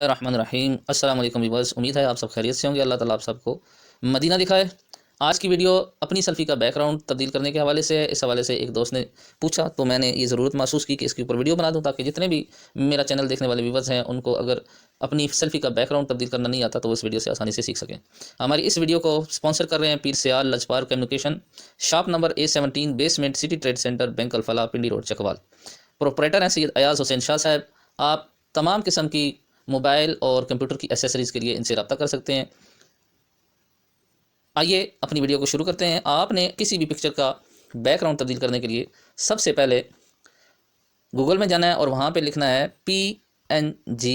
रहमान रहीम। अस्सलाम वालेकुम व्यूअर्स, उम्मीद है आप सब खैरियत से होंगे। अल्लाह ताला आप सबको मदीना दिखाए। आज की वीडियो अपनी सेल्फ़ी का बैकग्राउंड तब्दील करने के हवाले से है। इस हवाले से एक दोस्त ने पूछा तो मैंने ये ज़रूरत महसूस की कि इसके ऊपर वीडियो बना दूं, ताकि जितने भी मेरा चैनल देखने वाले व्यूअर्स हैं उनको अगर अपनी सेल्फ़ी का बैकग्राउंड तब्दील करना नहीं आता तो वो इस वीडियो से आसानी से सीख सकें। हमारी इस वीडियो को स्पॉन्सर कर रहे हैं Pir Sial Lajpar communication, shop number A17, basement, city trade centre, bank Al Falah, Pindi road, Chakwal. Proprietor हैं सैयद अयाज हुसैन शाह साहब। आप तमाम किस्म की मोबाइल और कंप्यूटर की एसेसरीज़ के लिए इनसे रब्ता कर सकते हैं। आइए अपनी वीडियो को शुरू करते हैं। आपने किसी भी पिक्चर का बैकग्राउंड तब्दील करने के लिए सबसे पहले गूगल में जाना है और वहाँ पे लिखना है PNG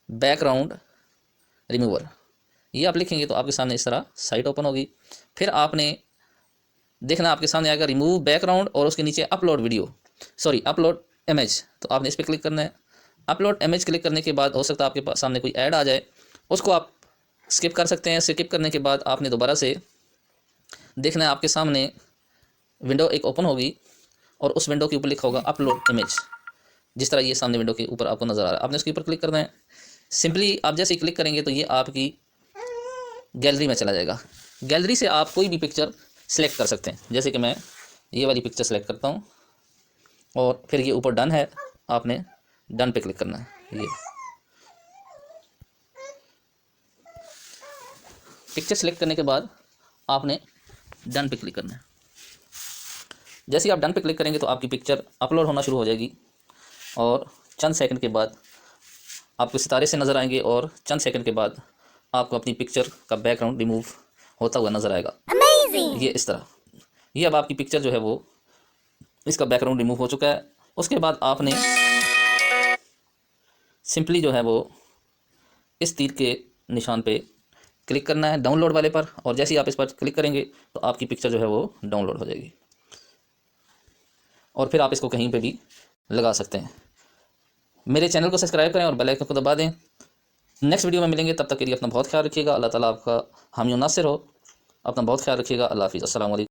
बैकग्राउंड रिमूवर। ये आप लिखेंगे तो आपके सामने इस तरह साइट ओपन होगी। फिर आपने देखना आपके सामने आएगा रिमूव बैकग्राउंड और उसके नीचे अपलोड इमेज। तो आपने इस पर क्लिक करना है। अपलोड इमेज क्लिक करने के बाद हो सकता है आपके सामने कोई ऐड आ जाए, उसको आप स्किप कर सकते हैं। स्किप करने के बाद आपने दोबारा से देखना है, आपके सामने विंडो एक ओपन होगी और उस विंडो के ऊपर लिखा होगा अपलोड इमेज। जिस तरह ये सामने विंडो के ऊपर आपको नज़र आ रहा है, आपने उसके ऊपर क्लिक करना है। सिंपली आप जैसे ही क्लिक करेंगे तो ये आपकी गैलरी में चला जाएगा। गैलरी से आप कोई भी पिक्चर सेलेक्ट कर सकते हैं। जैसे कि मैं ये वाली पिक्चर सेलेक्ट करता हूँ और फिर ये ऊपर डन है, आपने डन पे क्लिक करना है। ये पिक्चर सेलेक्ट करने के बाद आपने डन पे क्लिक करना है। जैसे ही आप डन पे क्लिक करेंगे तो आपकी पिक्चर अपलोड होना शुरू हो जाएगी और चंद सेकंड के बाद आपको सितारे से नज़र आएंगे और चंद सेकंड के बाद आपको अपनी पिक्चर का बैकग्राउंड रिमूव होता हुआ नज़र आएगा। Amazing! ये इस तरह ये अब आपकी पिक्चर जो है वो इसका बैकग्राउंड रिमूव हो चुका है। उसके बाद आपने सिंपली जो है वो इस तीर के निशान पे क्लिक करना है डाउनलोड वाले पर, और जैसे ही आप इस पर क्लिक करेंगे तो आपकी पिक्चर जो है वो डाउनलोड हो जाएगी और फिर आप इसको कहीं पे भी लगा सकते हैं। मेरे चैनल को सब्सक्राइब करें और बेल आइकन को दबा दें। नेक्स्ट वीडियो में मिलेंगे, तब तक के लिए अपना बहुत ख्याल रखिएगा। अल्लाह ताला आपका हामी और नासिर हो। अपना बहुत ख्याल रखिएगा। अल्लाह हाफिज़। अस्सलाम वालेकुम।